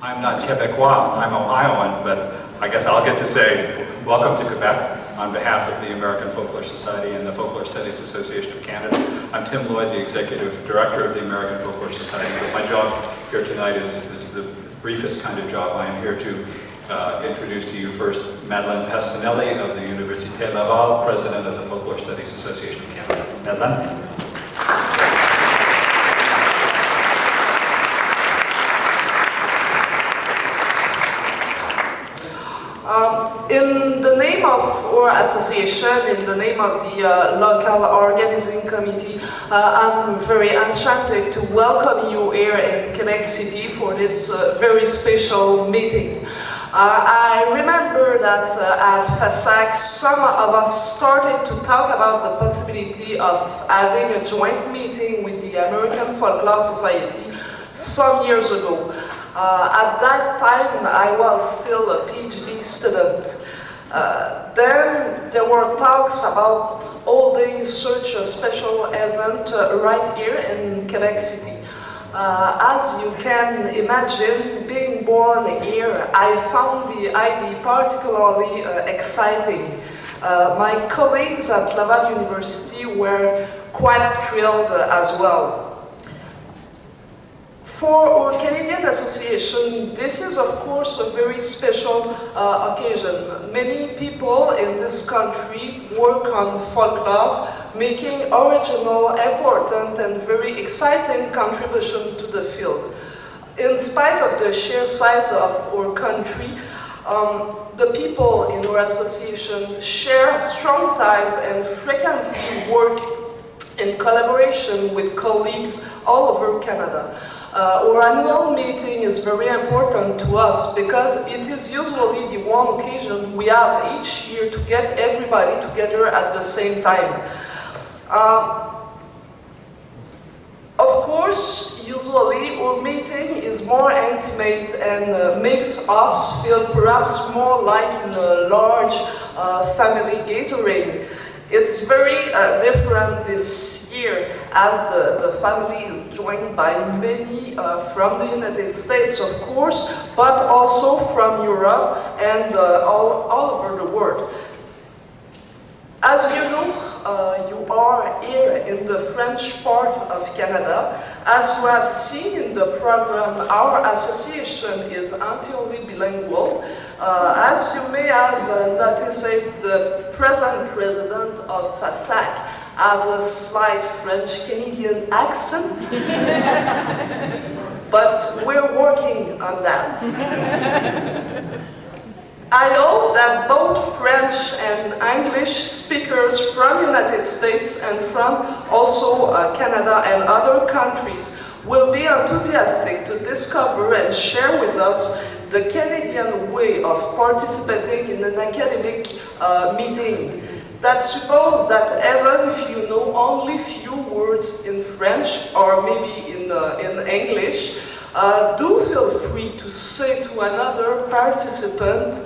I'm not Quebecois, I'm Ohioan, but I guess I'll get to say welcome to Quebec on behalf of the American Folklore Society and the Folklore Studies Association of Canada. I'm Tim Lloyd, the Executive Director of the American Folklore Society, but my job here tonight is the briefest kind of job. I am here to introduce to you first MARILYN Pestinelli of the Université Laval, President of the Folklore Studies Association of Canada. MARILYN. In the name of our association, in the name of the local organizing committee, I'm very enchanted to welcome you here in Quebec City for this very special meeting. I remember that at FASAC, some of us started to talk about the possibility of having a joint meeting with the American Folklore Society some years ago. At that time, I was still a PhD student. Then there were talks about holding such a special event right here in Quebec City. As you can imagine, being born here, I found the idea particularly exciting. My colleagues at Laval University were quite thrilled as well. For our Canadian Association, this is of course a very special occasion. Many people in this country work on folklore, making original, important and very exciting contribution to the field. In spite of the sheer size of our country, the people in our association share strong ties and frequently work in collaboration with colleagues all over Canada. Our annual meeting is very important to us because it is usually the one occasion we have each year to get everybody together at the same time. Of course, usually our meeting is more intimate and makes us feel perhaps more like in a large family gathering. It's very different this year as the family is joined by many from the United States, of course, but also from Europe and all over the world. As you know, you are here in the French part of Canada. As you have seen in the program, our association is entirely bilingual. As you may have noticed, the present president of FASAC has a slight French-Canadian accent, but we're working on that. I hope that both French and English speakers from United States and from also Canada and other countries will be enthusiastic to discover and share with us the Canadian way of participating in an academic meeting. That suppose that even if you know only few words in French or maybe in English, do feel free to say to another participant,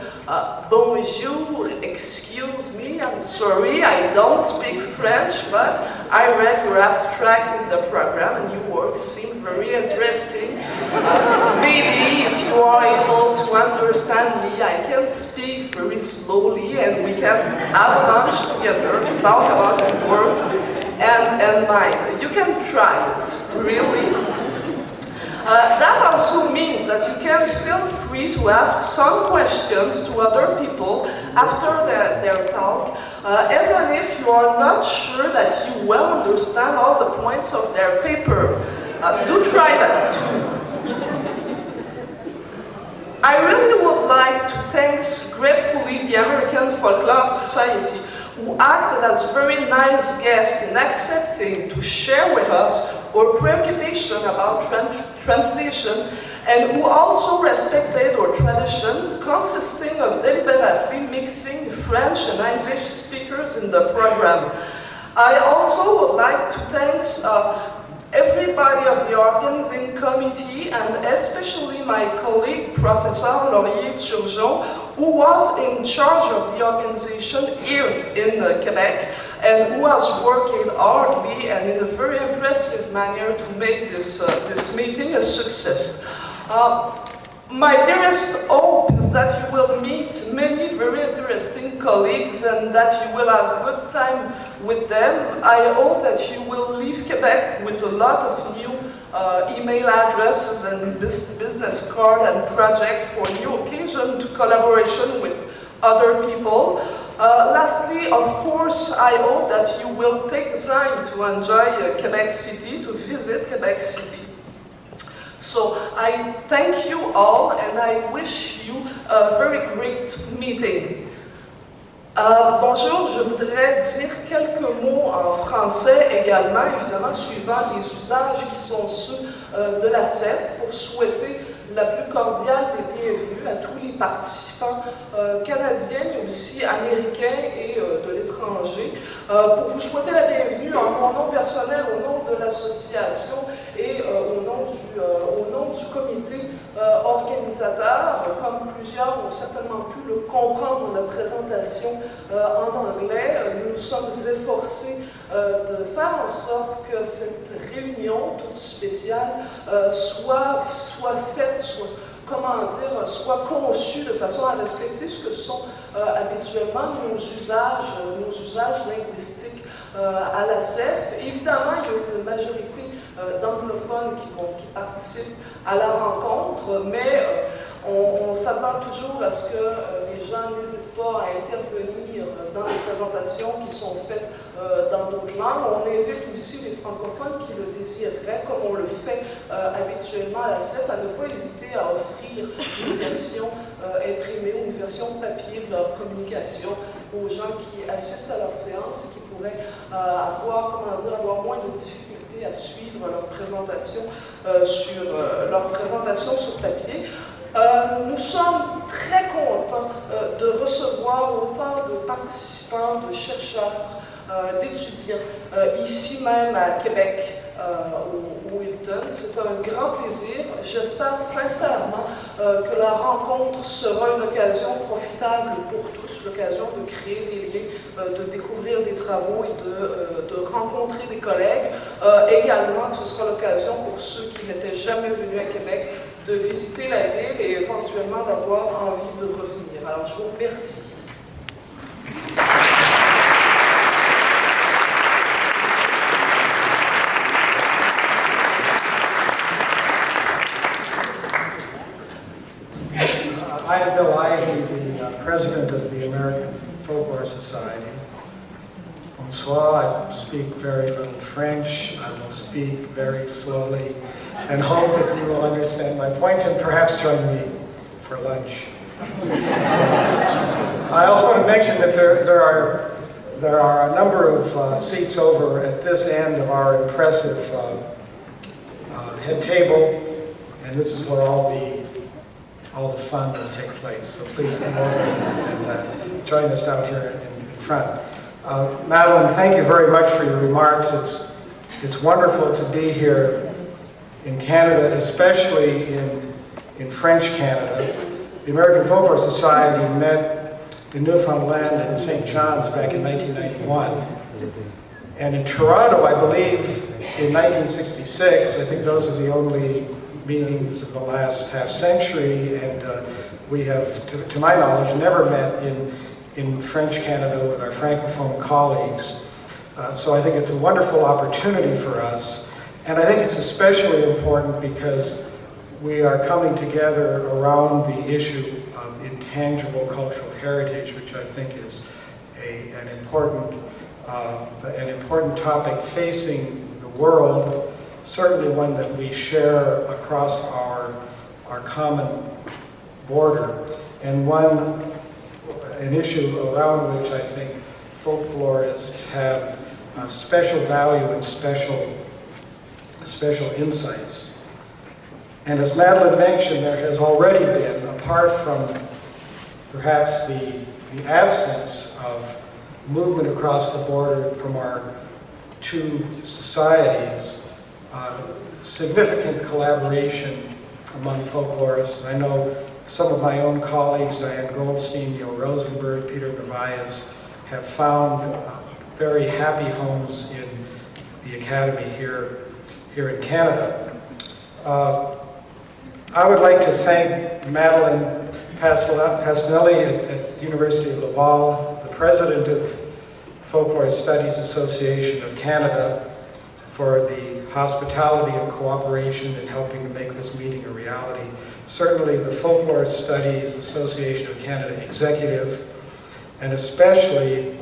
bonjour, excuse me, I'm sorry, I don't speak French, but I read your abstract in the program and your work seemed very interesting. Maybe if you are able to understand me, I can speak very slowly and we can have lunch together to talk about your work and mine. You can try it, really. That also means that you can feel free to ask some questions to other people after their talk, even if you are not sure that you well understand all the points of their paper. Do try that too. I really would like to thank gratefully the American Folklore Society, who acted as very nice guests in accepting to share with us our preoccupation about translation, and who also respected our tradition consisting of deliberately mixing French and English speakers in the program. I also would like to thank everybody of the organizing committee and especially my colleague Professor Laurier-Turgeon, who was in charge of the organization here in Quebec and who was working hardly and in a very impressive manner to make this meeting a success. My dearest hope is that you will meet many very interesting colleagues and that you will have a good time with them. I hope that you will leave Quebec with a lot of new email addresses and business card and project for new occasion to collaboration with other people. Lastly, of course, I hope that you will take the time to enjoy Quebec City, to visit Quebec City. So I thank you all and I wish you a very great meeting. Bonjour, je voudrais dire quelques mots en français également, évidemment suivant les usages qui sont ceux de la CEF, pour souhaiter la plus cordiale des bienvenues à tous les participants canadiens, mais aussi américains et de l'étranger, pour vous souhaiter la bienvenue en mon nom personnel, au nom de l'association et au nom du comité organisateur. Comme plusieurs ont certainement pu le comprendre dans la présentation en anglais, nous nous sommes efforcés de faire en sorte que cette réunion toute spéciale soit faite, soit conçue de façon à respecter ce que sont habituellement nos usages linguistiques à la CEF. Évidemment, il y a une majorité d'anglophones qui participent à la rencontre, mais on s'attend toujours à ce que les gens n'hésitent pas à intervenir dans les présentations qui sont faites dans d'autres langues. On invite aussi les francophones qui le désireraient, comme on le fait habituellement à la CEF, à ne pas hésiter à offrir une version imprimée ou une version papier de leur communication aux gens qui assistent à leur séance et qui pourraient avoir moins de difficultés à suivre leur présentation sur papier. Nous sommes très contents de recevoir autant de participants, de chercheurs, d'étudiants ici même à Québec, au Hilton. C'est un grand plaisir. J'espère sincèrement que la rencontre sera une occasion profitable pour tous, l'occasion de créer des liens, de découvrir des travaux et de rencontrer des collègues. Également, que ce sera l'occasion pour ceux qui n'étaient jamais venus à Québec de visiter la ville et éventuellement d'avoir envie de revenir. Alors, je vous remercie. I am Bill IVEY, the president of the American Folklore Society. Bonsoir. I speak very little French. I will speak very slowly and hope that you will understand my points and perhaps join me for lunch. I also want to mention that there are a number of seats over at this end of our impressive head table, and this is where all the fun will take place. So please come over and join us down here in front. Marilyn, thank you very much for your remarks. It's wonderful to be here in Canada, especially in French Canada. The American Folklore Society met in Newfoundland and St. John's back in 1991. And in Toronto, I believe, in 1966, I think those are the only meetings of the last half century, and we have, to my knowledge, never met in French Canada with our Francophone colleagues. So I think it's a wonderful opportunity for us. And I think it's especially important because we are coming together around the issue of intangible cultural heritage, which I think is an important topic facing the world, certainly one that we share across our common border, and an issue around which I think folklorists have special value and special insights. And as Madeline mentioned, there has already been, apart from perhaps the absence of movement across the border from our two societies, significant collaboration among folklorists. I know some of my own colleagues, Diane Goldstein, Neil Rosenberg, Peter Bevias, have found very happy homes in the Academy here in Canada. I would like to thank Marilyn Pastinelli at University of Laval, the president of Folklore Studies Association of Canada, for the hospitality and cooperation in helping to make this meeting a reality. Certainly the Folklore Studies Association of Canada executive, and especially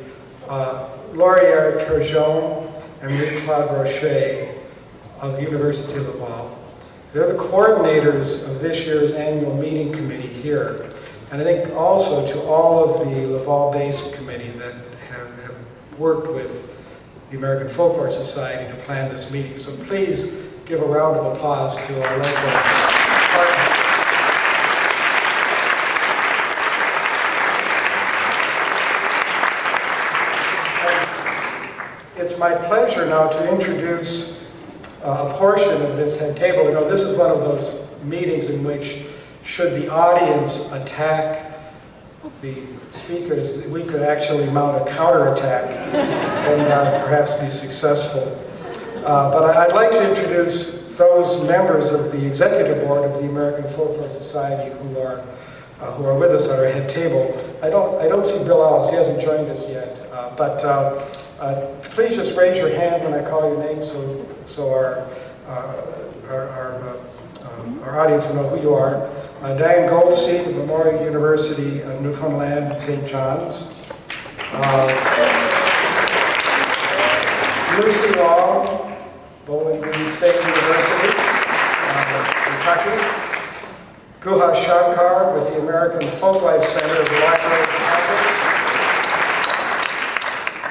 Laurier Turgeon and Marie-Claude Rocher of University of Laval. They're the coordinators of this year's annual meeting committee here. And I think also to all of the Laval-based committee that have worked with the American Folklore Society to plan this meeting. So please give a round of applause to our local partners. It's my pleasure now to introduce a portion of this head table. You know, this is one of those meetings in which, should the audience attack the speakers, we could actually mount a counterattack and perhaps be successful. But I'd like to introduce those members of the executive board of the American Folklore Society who are with us at our head table. I don't see Bill Ellis, he hasn't joined us yet, but please just raise your hand when I call your name so our audience will know who you are. Diane Goldstein of Memorial University of Newfoundland, St. John's. Lucy Long, Bowling Green State University, Kentucky. Guha Shankar with the American Folkwayes Center of the Library of Congress.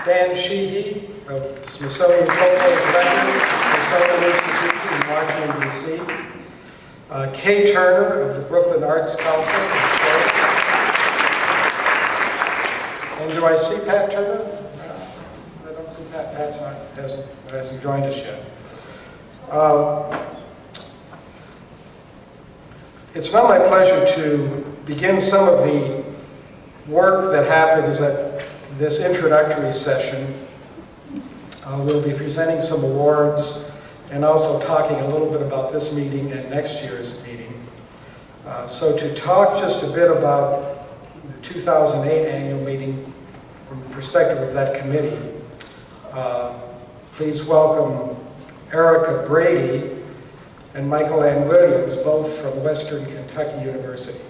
Dan Sheehy of Smithsonian Folkways Records, Smithsonian Institution in Washington, D.C. Kay Turner of the Brooklyn Arts Council. And do I see Pat Turner? No, I don't see Pat. Pat hasn't joined us yet. It's now my pleasure to begin some of the work that happens at this introductory session. We'll be presenting some awards and also talking a little bit about this meeting and next year's meeting. So to talk just a bit about the 2008 annual meeting from the perspective of that committee, please welcome Erica Brady and Michael Ann Williams, both from Western Kentucky University.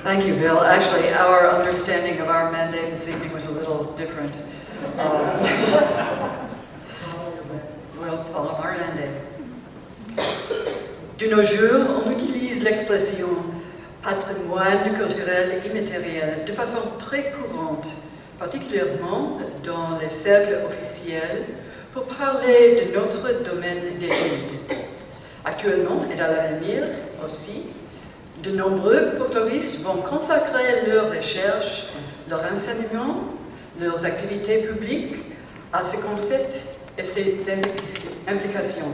Thank you, Bill. Actually, our understanding of our mandate this evening was a little different. We'll follow our mandate. De nos jours, on utilise l'expression patrimoine culturel immatériel de façon très courante, particulièrement dans les cercles officiels, pour parler de notre domaine d'études. Actuellement et à l'avenir aussi, de nombreux folkloristes vont consacrer leurs recherches, leur enseignement, leurs activités publiques à ce concept et ses implications.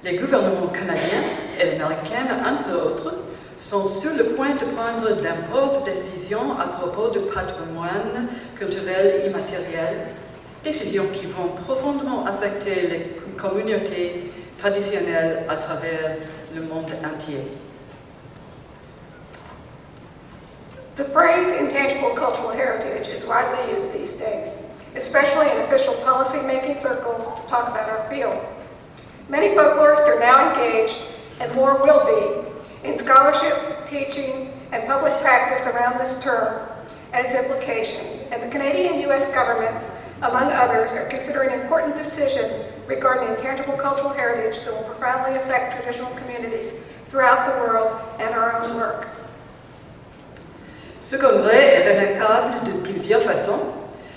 Les gouvernements canadiens et américains, entre autres, sont sur le point de prendre d'importantes décisions à propos du patrimoine culturel immatériel, décisions qui vont profondément affecter les communautés traditionnelles à travers le monde entier. The phrase intangible cultural heritage is widely used these days, especially in official policy-making circles to talk about our field. Many folklorists are now engaged, and more will be, in scholarship, teaching, and public practice around this term and its implications, and the Canadian and U.S. government, among others, are considering important decisions regarding intangible cultural heritage that will profoundly affect traditional communities throughout the world and our own work. Ce congrès est remarquable de plusieurs façons.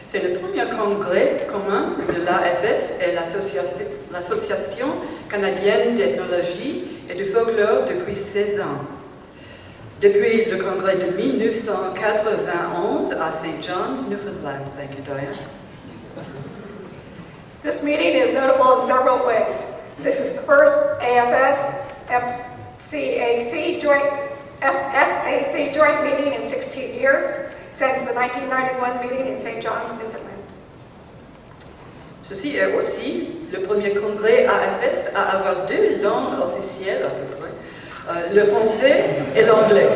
C'est le premier congrès commun de l'AFS et l'Association Canadienne D'Ethnologie et du Folklore depuis 16 ans. Depuis le congrès de 1991 à St. John's, Newfoundland. Thank you, Diane. This meeting is notable in several ways. This is the first AFS-FSAC joint meeting in 16 years since the 1991 meeting in St. John's, Newfoundland. Ceci est aussi le premier congrès AFS à avoir deux langues officielles à peu près, le français et l'anglais.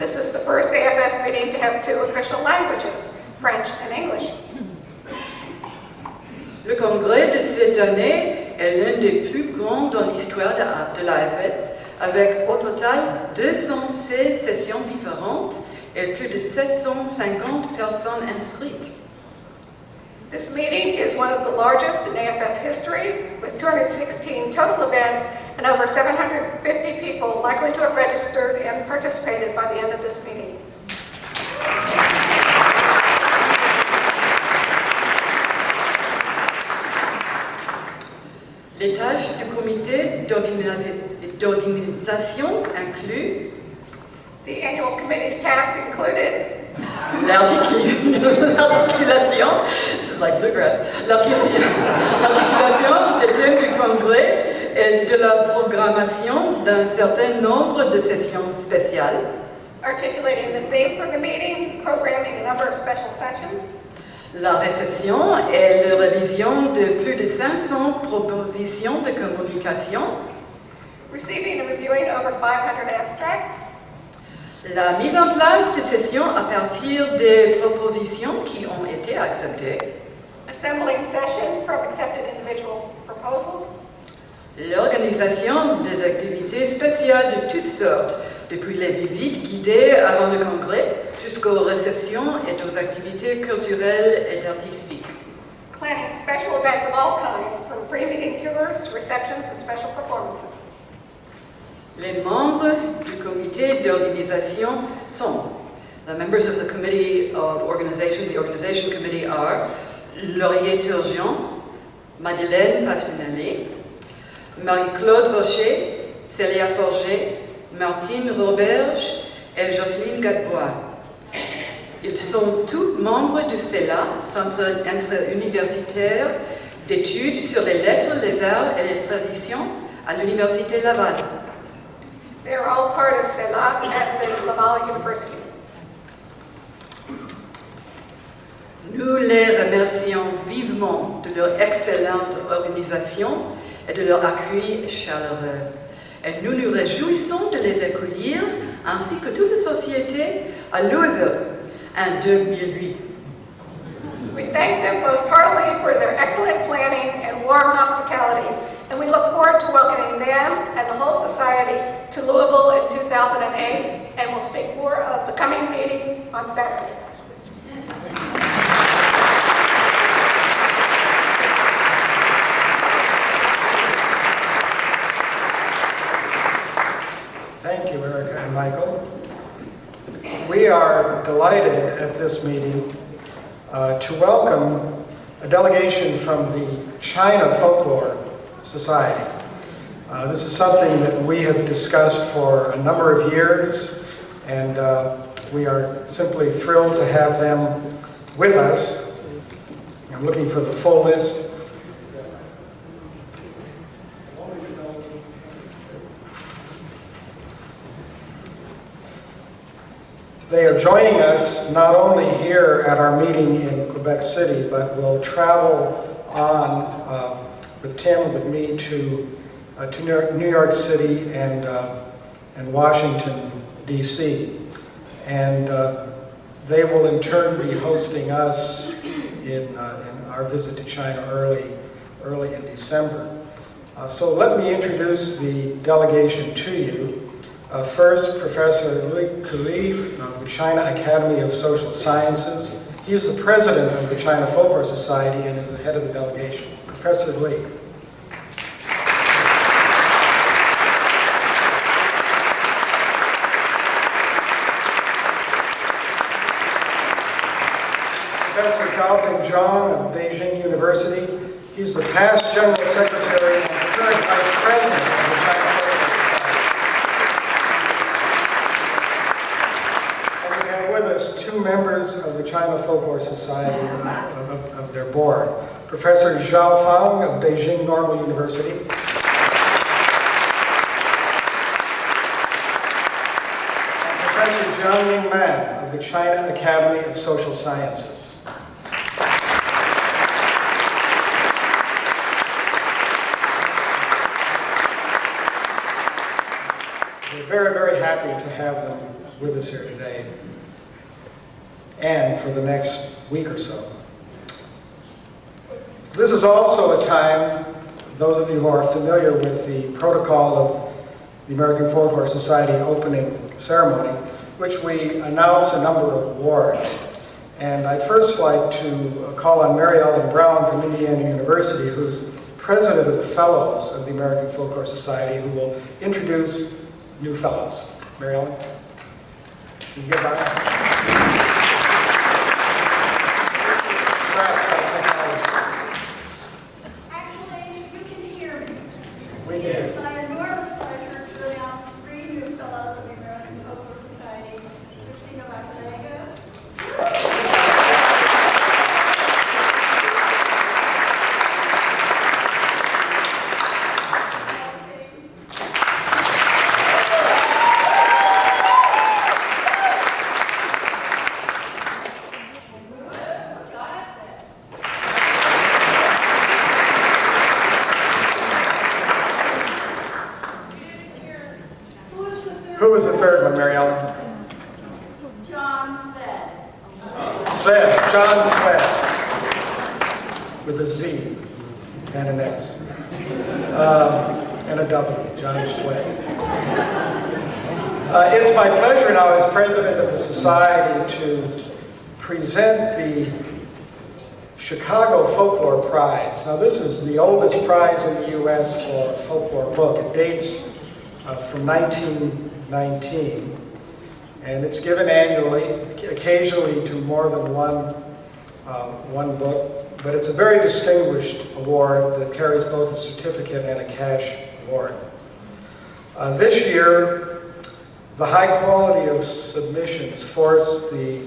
This is the first AFS meeting to have two official languages, French and English. Le congrès de cette année est l'un des plus grands dans l'histoire de l'AFS, avec au total 216 sessions différentes et plus de 750 personnes inscrites. This meeting is one of the largest in AFS history, with 216 total events and over 750 people likely to have registered and participated by the end of this meeting. Les tâches du comité d'organisation incluent The annual committee's tasks included l'articulation, this is like bluegrass, l'articulation des thèmes du congrès et de la programmation d'un certain nombre de sessions spéciales, articulating the theme for the meeting, programming a number of special sessions, la réception et la révision de plus de 500 propositions de communication, receiving and reviewing over 500 abstracts, la mise en place de sessions à partir des propositions qui ont été acceptées, assembling sessions from accepted individual proposals, l'organisation des activités spéciales de toutes sortes, depuis les visites guidées avant le congrès jusqu'aux réceptions et aux activités culturelles et artistiques. planning special events of all kinds, from pre-meeting tours to receptions and special performances. Les membres du comité d'organisation sont, the members of the committee of organization, the organization committee are Laurier Turgeon, Madeleine Pastinelli, Marie-Claude Rocher, Célia Forger, Martine Roberge et Jocelyne Gadebois. Ils sont tous membres du CELA, Centre interuniversitaire d'études sur les lettres, les arts et les traditions à l'Université Laval. They are all part of CELAC at the Laval University. Nous les remercions vivement de leur excellente organisation et de leur accueil chaleureux. Et nous nous réjouissons de les accueillir, ainsi que toute la société, à Louisville en 2008. We thank them most heartily for their excellent planning and warm hospitality, and we look forward to welcoming them and the whole society to Louisville in 2008, and we'll speak more of the coming meeting on Saturday. Thank you, Erica and Michael. We are delighted at this meeting to welcome a delegation from the China Folklore Society. This is something that we have discussed for a number of years, and we are simply thrilled to have them with us. I'm looking for the full list. They are joining us not only here at our meeting in Quebec City, but will travel on with Tim and with me to New York City and Washington, D.C. And they will in turn be hosting us in our visit to China early in December. So let me introduce the delegation to you. First, Professor Li Kui of the China Academy of Social Sciences. He is the president of the China Folklore Society and is the head of the delegation. Professor Li. Professor Gaobing Zhang of Beijing University. He's the past General Secretary and the current Vice President of the China Folklore Society. Two members of the China Folklore Society of their board. Professor Zhao Fang of Beijing Normal University, and Professor Jiangying Man of the China Academy of Social Sciences. We're very, very happy to have them with us here today and for the next week or so. This is also a time, those of you who are familiar with the protocol of the American Folklore Society opening ceremony, which we announce a number of awards. And I'd first like to call on MARILYN Brown from Indiana University, who's president of the Fellows of the American Folklore Society, who will introduce new fellows. MARILYN, can you get by? It is my enormous pleasure to announce 3 new fellows of the American Folklore Society, Christina Bacalego, Who was the third one, MARILYN? John Sved. Sved, John Sved, with a Z and an S, and a W, John Sved. It's my pleasure now as president of the Society to present the Chicago Folklore Prize. Now this is the oldest prize in the U.S. for a folklore book. It dates from 1919, and it's given annually, occasionally to more than one book, but it's a very distinguished award that carries both a certificate and a cash award. This year, the high quality of submissions forced the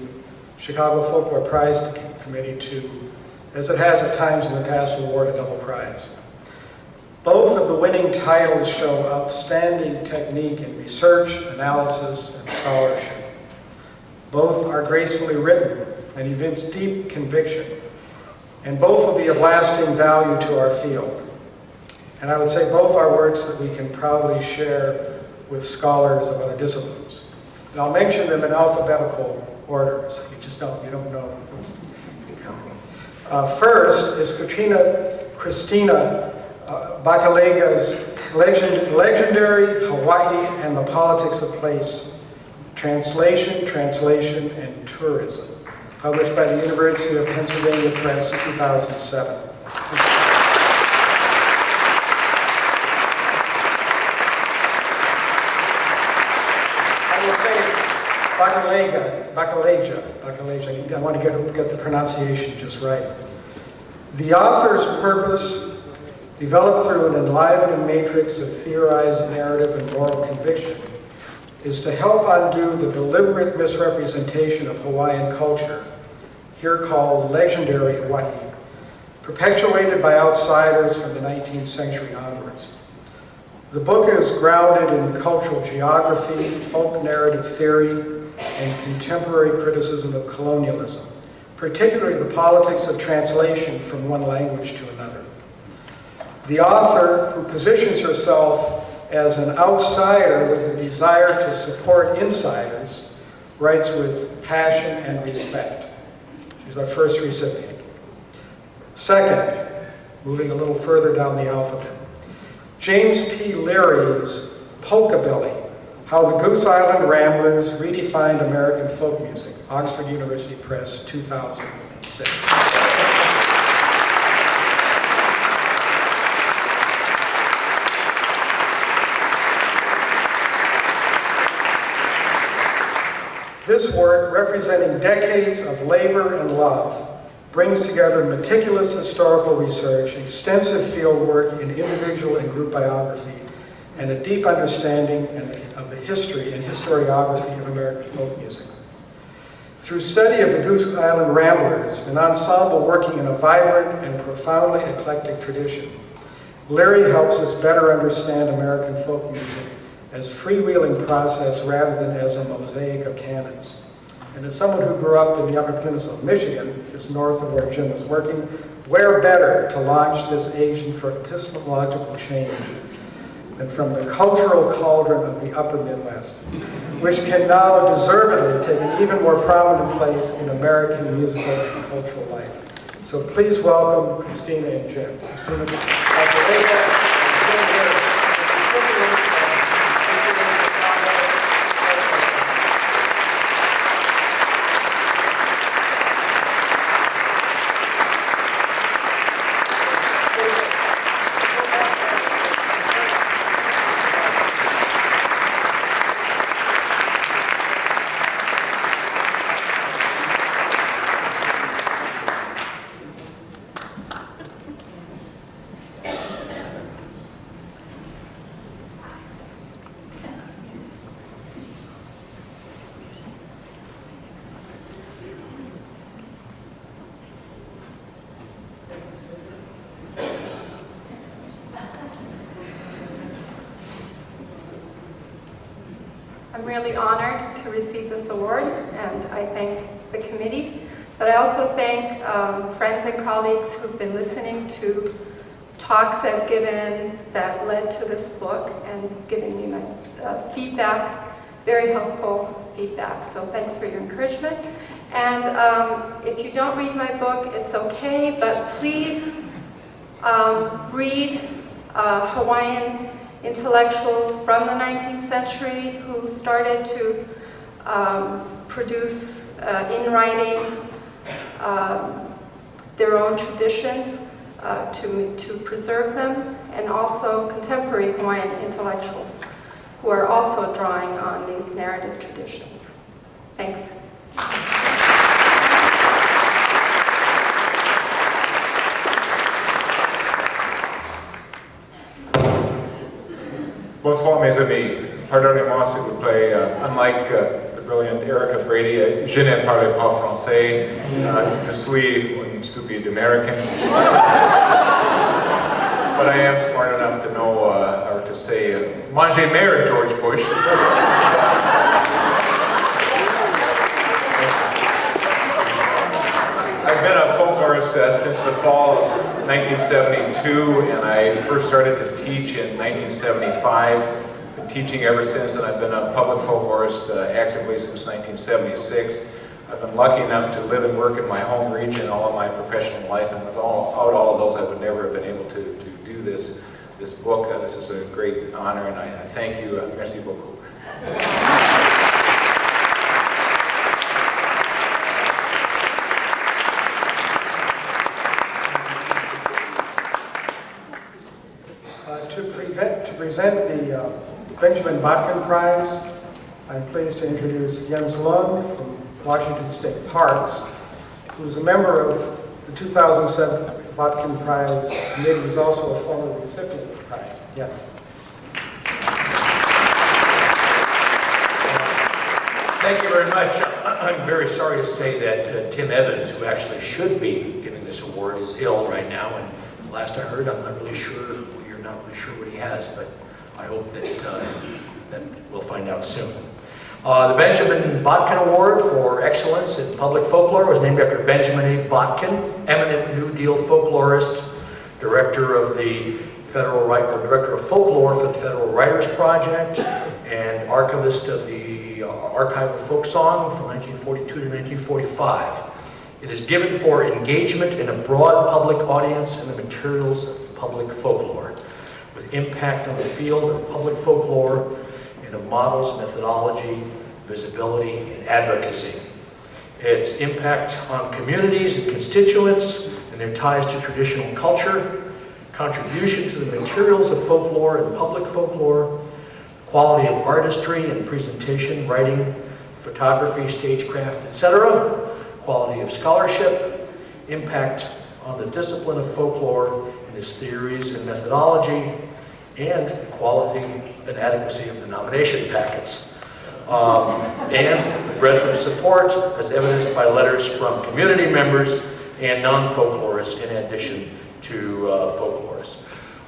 Chicago Folklore Prize Committee to, as it has at times in the past, award a double prize. Both of the winning titles show outstanding technique in research, analysis, and scholarship. Both are gracefully written and evince deep conviction, and both will be of lasting value to our field. And I would say both are works that we can proudly share with scholars of other disciplines. And I'll mention them in alphabetical order, so you don't know who's coming. First is Christina Bacalega's Legendary Hawaii and the Politics of Place, Translation, and Tourism, published by the University of Pennsylvania Press, 2007. Bacaleja, I want to get the pronunciation just right. The author's purpose, developed through an enlivening matrix of theorized narrative and moral conviction, is to help undo the deliberate misrepresentation of Hawaiian culture, here called legendary Hawaii, perpetuated by outsiders from the 19th century onwards. The book is grounded in cultural geography, folk narrative theory, and contemporary criticism of colonialism, particularly the politics of translation from one language to another. The author, who positions herself as an outsider with a desire to support insiders, writes with passion and respect. She's our first recipient. Second, moving a little further down the alphabet, James P. Leary's Polkabilly, How the Goose Island Ramblers Redefined American Folk Music, Oxford University Press, 2006. This work, representing decades of labor and love, brings together meticulous historical research, extensive field work in individual and group biography, and a deep understanding of the history and historiography of American folk music. Through study of the Goose Island Ramblers, an ensemble working in a vibrant and profoundly eclectic tradition, Larry helps us better understand American folk music as freewheeling process rather than as a mosaic of canons. And as someone who grew up in the Upper Peninsula of Michigan, just north of where Jim was working, where better to launch this agent for epistemological change than from the cultural cauldron of the Upper Midwest, which can now deservedly take an even more prominent place in American musical and cultural life. So please welcome Christina and Jim. I'm really honored to receive this award, and I thank the committee, but I also thank friends and colleagues who've been listening to talks I've given that led to this book and giving me my feedback, very helpful feedback. So thanks for your encouragement. And if you don't read my book, it's okay, but please read Hawaiian intellectuals from the 19th century who started to produce in writing their own traditions to preserve them, and also contemporary Hawaiian intellectuals who are also drawing on these narrative traditions. Thanks. Bonsoir, mes amis. Pardonnez-moi s'il vous plaît. Unlike the brilliant Erica Brady, je ne parle pas français. Je suis un stupid American. But I am smart enough to know, or to say, Manger Mayor George Bush. I've been a folklorist since the fall of 1972, and I first started to teach in 1975. Been teaching ever since, and I've been a public folklorist actively since 1976. I've been lucky enough to live and work in my home region all of my professional life, and without all of those, I would never have been able to do this book. This is a great honor, and I thank you. Merci beaucoup. To present the Benjamin Botkin Prize, I'm pleased to introduce Jens Lund from Washington State Parks, who is a member of the 2007 Botkin Prize committee. He's also a former recipient of the prize. Jens. Thank you very much. I'm very sorry to say that Tim Evans, who actually should be giving this award, is ill right now, and last I heard, I'm not really sure what he has, but I hope that we'll find out soon. The Benjamin Botkin Award for Excellence in Public Folklore was named after Benjamin A. Botkin, eminent New Deal folklorist, director of Director of Folklore for the Federal Writers Project, and archivist of the Archive of Folk Song from 1942 to 1945. It is given for engagement in a broad public audience in the materials of public folklore, with impact on the field of public folklore and of models, methodology, visibility, and advocacy. Its impact on communities and constituents and their ties to traditional culture, contribution to the materials of folklore and public folklore, quality of artistry and presentation, writing, photography, stagecraft, etc., quality of scholarship, impact on the discipline of folklore and its theories and methodology, and quality and adequacy of the nomination packets. And breadth of support, as evidenced by letters from community members and non-folklorists, in addition to folklorists.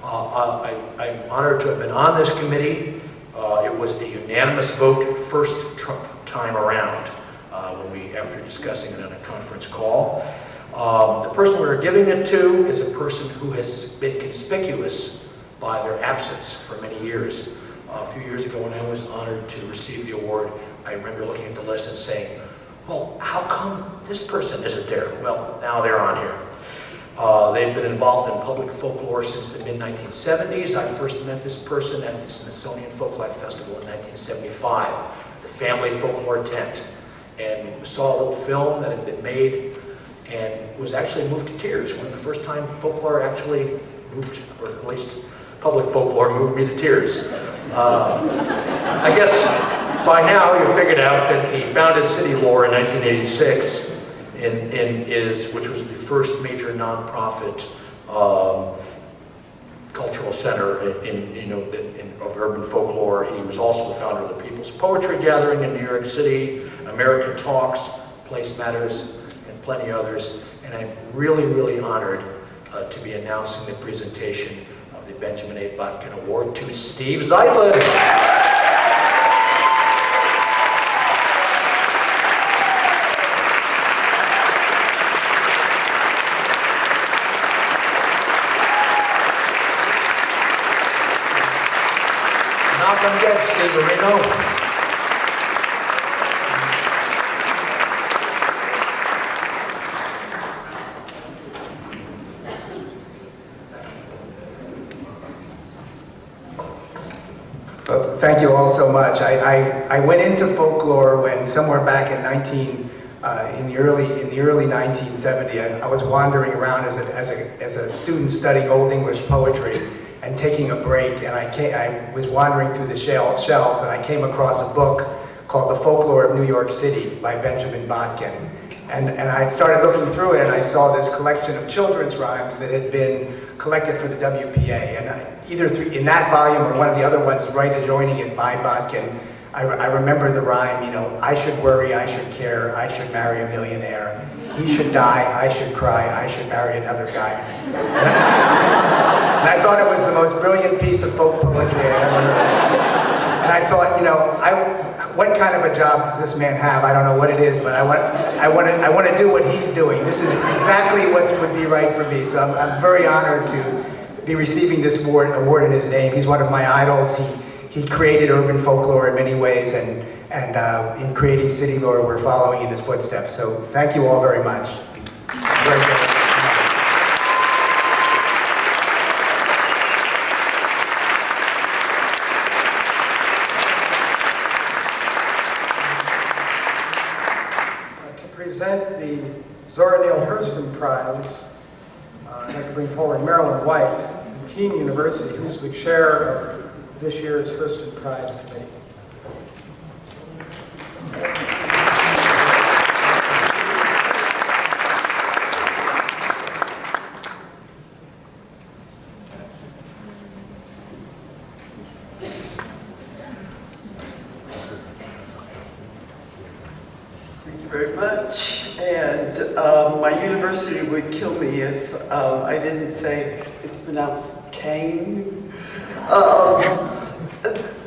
I'm honored to have been on this committee. It was a unanimous vote first time around after discussing it on a conference call. The person we're giving it to is a person who has been conspicuous by their absence for many years. A few years ago when I was honored to receive the award, I remember looking at the list and saying, well, how come this person isn't there? Well, now they're on here. They've been involved in public folklore since the mid-1970s. I first met this person at the Smithsonian Folklife Festival in 1975, the family folklore tent, and saw a little film that had been made and was actually moved to tears. One of the first time folklore actually moved, or at least public folklore moved me to tears. I guess by now you figured out that he founded City Lore in 1986, which was the first major nonprofit cultural center of urban folklore. He was also the founder of the People's Poetry Gathering in New York City, American Talks, Place Matters, and plenty others. And I'm really, really honored to be announcing the presentation of the Benjamin A. Botkin Award to Steve Zeitlin. Steve Marino. Well, thank you all so much. I went into folklore when somewhere back in the early 1970s, I was wandering around as a student studying Old English poetry and taking a break, and I was wandering through the shelves, and I came across a book called The Folklore of New York City by Benjamin Botkin. And I started looking through it, and I saw this collection of children's rhymes that had been collected for the WPA. And either in that volume or one of the other ones right adjoining it by Botkin, I remember the rhyme, I should worry, I should care, I should marry a millionaire. He should die, I should cry, I should marry another guy. And I thought it was the most brilliant piece of folk poetry I ever heard. And I thought, what kind of a job does this man have? I don't know what it is, but I want to do what he's doing. This is exactly what would be right for me. So I'm very honored to be receiving this award in his name. He's one of my idols. He created urban folklore in many ways, and in creating City Lore, we're following in his footsteps. So thank you all very much. Very good. To present the Zora Neale Hurston Prize, I'd like to bring forward MARILYN White from KEAN University, who's the chair of this year's Hurston Prize Committee. Thank you very much. And my university would kill me if I didn't say it's pronounced KEAN.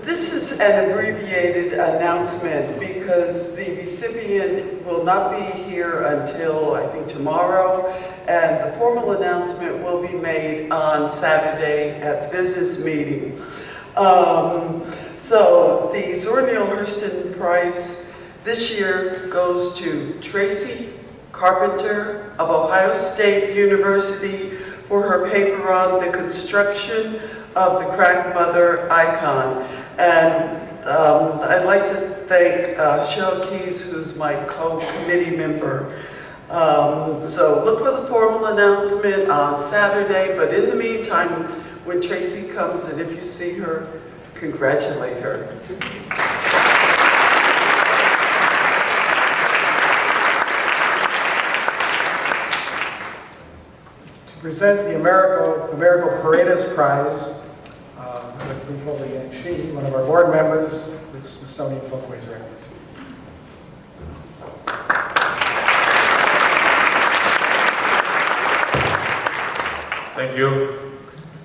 This is an abbreviated announcement because the recipient will not be here until, I think, tomorrow, and the formal announcement will be made on Saturday at the business meeting. So the Zora Neale Hurston Prize this year goes to Tracy Carpenter of Ohio State University for her paper on the construction of the crack mother icon. And I'd like to thank Cheryl Keys, who's my co-committee member. So look for the formal announcement on Saturday, but in the meantime, when Tracy comes and if you see her, congratulate her. To present the American Paredes Prize, I'd like to bring forward again SHEEHY, one of our board members with Smithsonian Folkways Records. Thank you.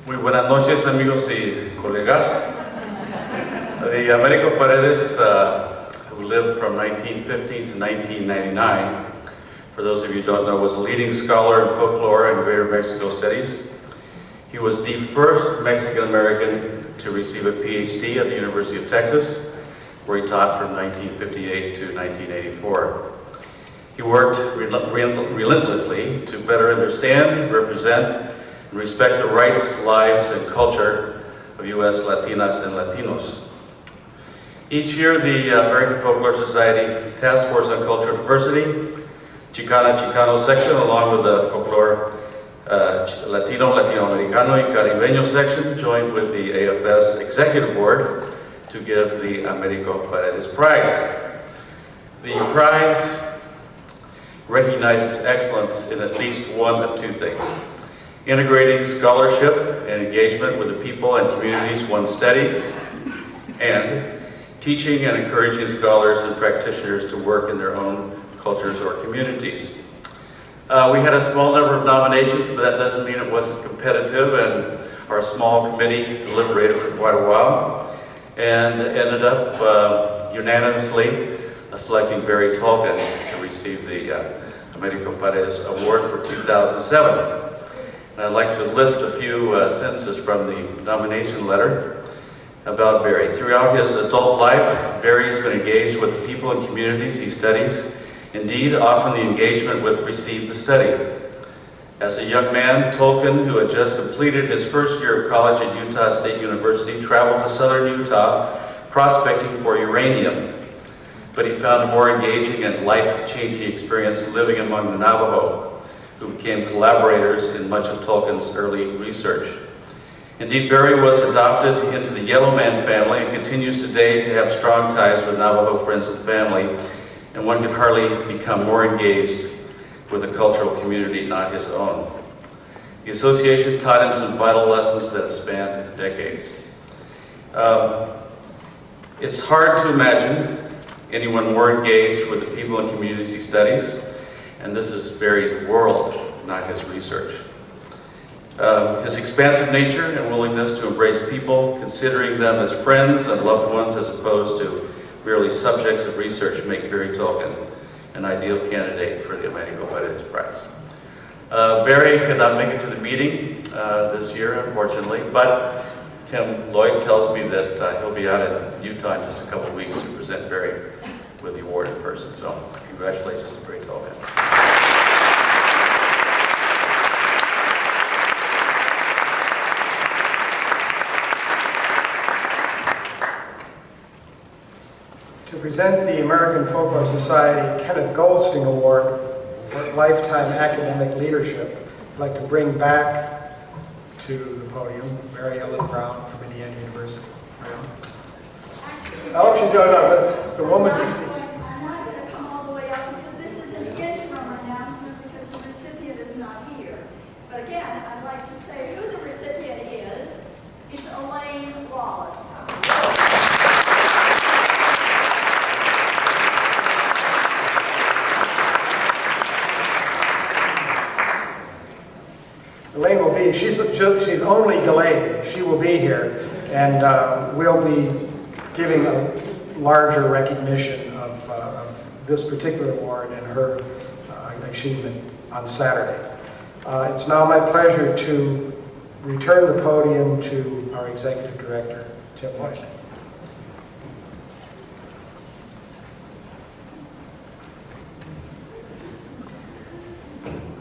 Muy buenas noches, amigos y colegas. The Americo Paredes, who lived from 1915 to 1999, for those of you who don't know, was a leading scholar in folklore and Greater Mexico studies. He was the first Mexican-American to receive a PhD at the University of Texas, where he taught from 1958 to 1984. He worked relentlessly to better understand, represent, and respect the rights, lives, and culture of U.S. Latinas and Latinos. Each year, the American Folklore Society Task Force on Cultural Diversity, Chicano section, along with the Folklore Latino, Latinoamericano, y Caribeño section, joined with the AFS Executive Board to give the Americo Paredes Prize. The prize recognizes excellence in at least one of two things: integrating scholarship and engagement with the people and communities one studies, and teaching and encouraging scholars and practitioners to work in their own cultures or communities. We had a small number of nominations, but that doesn't mean it wasn't competitive, and our small committee deliberated for quite a while and ended up unanimously selecting Barry Tolkien to receive the Americo Paredes Award for 2007. And I'd like to lift a few sentences from the nomination letter about Barry. Throughout his adult life, Barry has been engaged with the people and communities he studies. Indeed, often the engagement would precede the study. As a young man, Tolkien, who had just completed his first year of college at Utah State University, traveled to southern Utah prospecting for uranium. But he found a more engaging and life-changing experience living among the Navajo, who became collaborators in much of Tolkien's early research. Indeed, Barry was adopted into the Yellow Man family and continues today to have strong ties with Navajo friends and family, and one can hardly become more engaged with a cultural community not his own. The association taught him some vital lessons that have spanned decades. It's hard to imagine anyone more engaged with the people and communities he studies, and this is Barry's world, not his research. His expansive nature and willingness to embrace people, considering them as friends and loved ones as opposed to merely subjects of research, make Barry Tolkien an ideal candidate for the Americo Paredes Prize. Barry could not make it to the meeting this year, unfortunately, but Tim Lloyd tells me that he'll be out in Utah in just a couple of weeks to present Barry with the award in person. So congratulations to Barry Tolkien. To present the American Folklore Society Kenneth Goldstein Award for Lifetime Academic Leadership, I'd like to bring back to the podium Mary Ellen Brown from Indiana University. Oh, she's going up, the woman who speaks. I'm not going to come all the way up because this is an interim announcement because the recipient is not here. But again, I'd like to say who the recipient is. It's Elaine Wallace. Elaine will be, she's only delayed. She will be here, and we'll be giving a larger recognition of this particular award and her achievement on Saturday. It's now my pleasure to return the podium to our Executive Director, Tim Lloyd.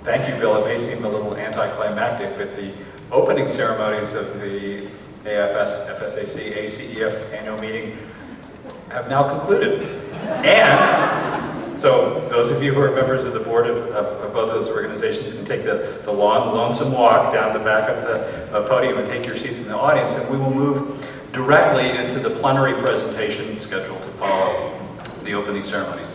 Thank you, Bill. It may seem a little anticlimactic, but the opening ceremonies of the AFS, FSAC, ACEF annual meeting have now concluded. And so those of you who are members of the board of both of those organizations can take the long, lonesome walk down the back of the podium and take your seats in the audience, and we will move directly into the plenary presentation scheduled to follow the opening ceremonies.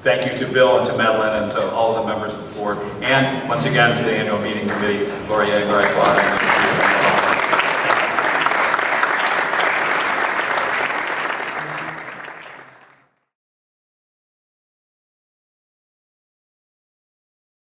Thank you to Bill and to Madeline and to all the members of the board, and once again to the annual meeting committee, Gloria and Greg Claude.